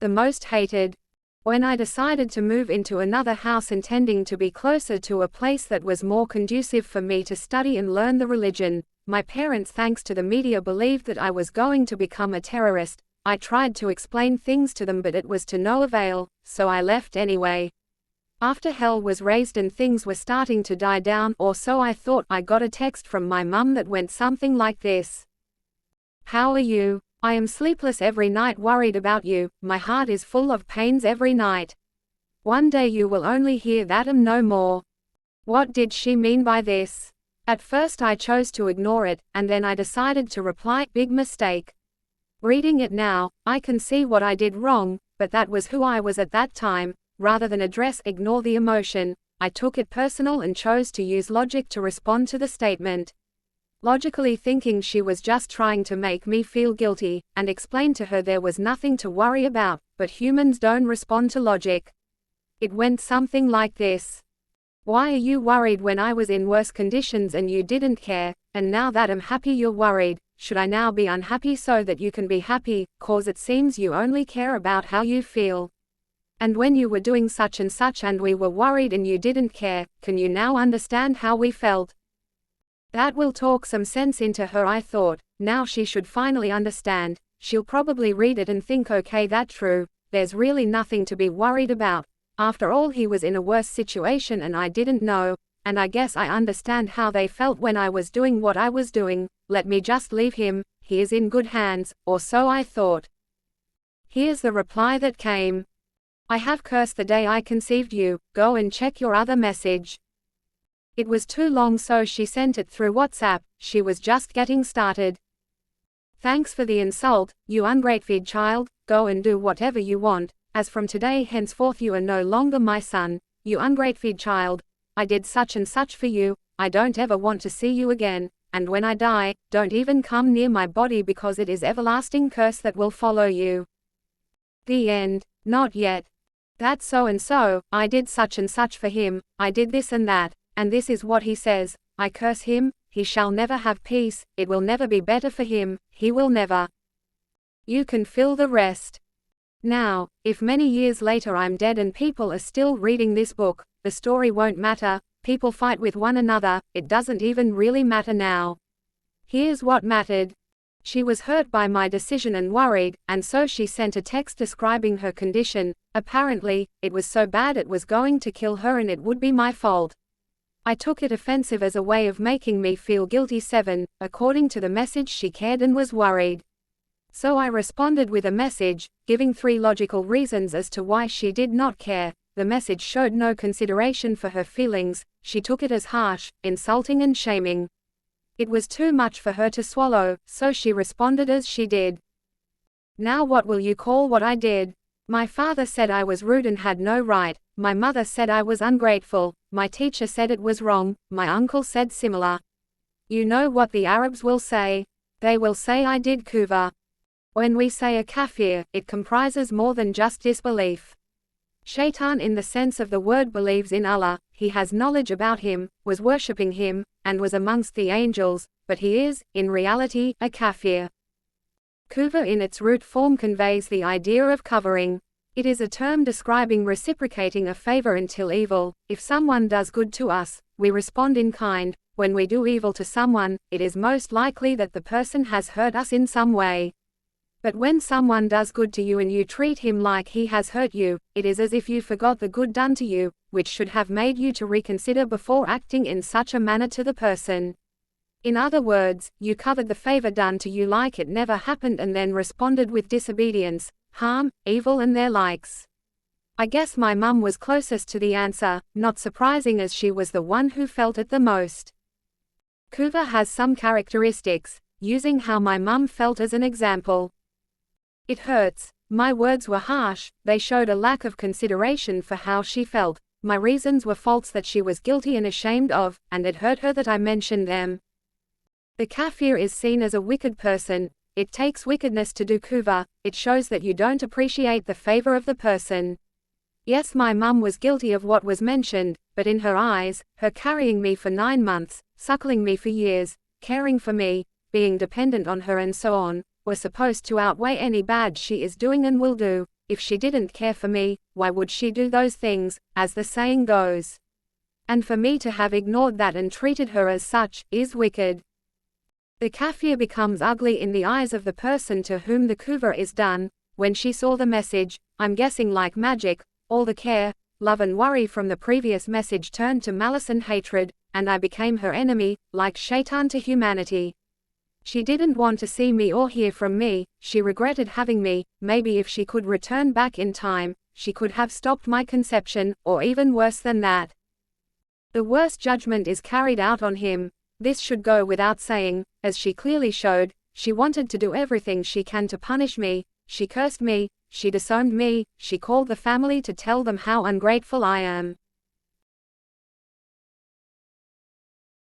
The most hated. When I decided to move into another house intending to be closer to a place that was more conducive for me to study and learn the religion, my parents, thanks to the media, believed that I was going to become a terrorist. I tried to explain things to them, but it was to no avail, so I left anyway. After hell was raised and things were starting to die down, or so I thought, I got a text from my mum that went something like this. "How are you? I am sleepless every night worried about you, my heart is full of pains every night. One day you will only hear that and no more." What did she mean by this? At first I chose to ignore it, and then I decided to reply, "Big mistake." Reading it now, I can see what I did wrong, but that was who I was at that time. Rather than ignore the emotion, I took it personal and chose to use logic to respond to the statement. Logically thinking she was just trying to make me feel guilty, and explained to her there was nothing to worry about, but humans don't respond to logic. It went something like this. "Why are you worried when I was in worse conditions and you didn't care, and now that I'm happy you're worried? Should I now be unhappy so that you can be happy, 'cause it seems you only care about how you feel? And when you were doing such and such and we were worried and you didn't care, can you now understand how we felt?" That will talk some sense into her, I thought. Now she should finally understand. She'll probably read it and think, okay, that's true, there's really nothing to be worried about. After all, he was in a worse situation and I didn't know, and I guess I understand how they felt when I was doing what I was doing. Let me just leave him, he is in good hands, or so I thought. Here's the reply that came. "I have cursed the day I conceived you, go and check your other message." It was too long, so she sent it through WhatsApp. She was just getting started. "Thanks for the insult, you ungrateful child, go and do whatever you want. As from today henceforth you are no longer my son, you ungrateful child. I did such and such for you, I don't ever want to see you again, and when I die, don't even come near my body because it is everlasting curse that will follow you." The end. Not yet. "That's so and so, I did such and such for him, I did this and that, and this is what he says, I curse him, he shall never have peace, it will never be better for him, he will never." You can fill the rest. Now, if many years later I'm dead and people are still reading this book, the story won't matter. People fight with one another, it doesn't even really matter now. Here's what mattered. She was hurt by my decision and worried, and so she sent a text describing her condition. Apparently, it was so bad it was going to kill her and it would be my fault. I took it offensive as a way of making me feel guilty. 7. According to the message, she cared and was worried. So I responded with a message, giving 3 logical reasons as to why she did not care. The message showed no consideration for her feelings. She took it as harsh, insulting and shaming. It was too much for her to swallow, so she responded as she did. "Now what will you call what I did? My father said I was rude and had no right, my mother said I was ungrateful, my teacher said it was wrong, my uncle said similar. You know what the Arabs will say? They will say I did kufr. When we say a kafir, it comprises more than just disbelief. Shaitan in the sense of the word believes in Allah, he has knowledge about him, was worshipping him, and was amongst the angels, but he is, in reality, a kafir. Kufr in its root form conveys the idea of covering. It is a term describing reciprocating a favor until evil. If someone does good to us, we respond in kind. When we do evil to someone, it is most likely that the person has hurt us in some way. But when someone does good to you and you treat him like he has hurt you, it is as if you forgot the good done to you, which should have made you to reconsider before acting in such a manner to the person. In other words, you covered the favor done to you like it never happened and then responded with disobedience, harm, evil and their likes. I guess my mum was closest to the answer, not surprising as she was the one who felt it the most. Kufr has some characteristics, using how my mum felt as an example. It hurts. My words were harsh, they showed a lack of consideration for how she felt. My reasons were faults that she was guilty and ashamed of, and it hurt her that I mentioned them. The kafir is seen as a wicked person. It takes wickedness to do kufr. It shows that you don't appreciate the favor of the person. Yes, my mum was guilty of what was mentioned, but in her eyes, her carrying me for 9 months, suckling me for years, caring for me, being dependent on her and so on, were supposed to outweigh any bad she is doing and will do. if she didn't care for me, why would she do those things, as the saying goes? And for me to have ignored that and treated her as such, is wicked. The kafir becomes ugly in the eyes of the person to whom the kufr is done. When she saw the message, I'm guessing like magic, all the care, love and worry from the previous message turned to malice and hatred, and I became her enemy, like shaitan to humanity. She didn't want to see me or hear from me, she regretted having me. Maybe if she could return back in time, she could have stopped my conception, or even worse than that. The worst judgment is carried out on him. This should go without saying, as she clearly showed. She wanted to do everything she can to punish me, she cursed me, she disowned me, she called the family to tell them how ungrateful I am.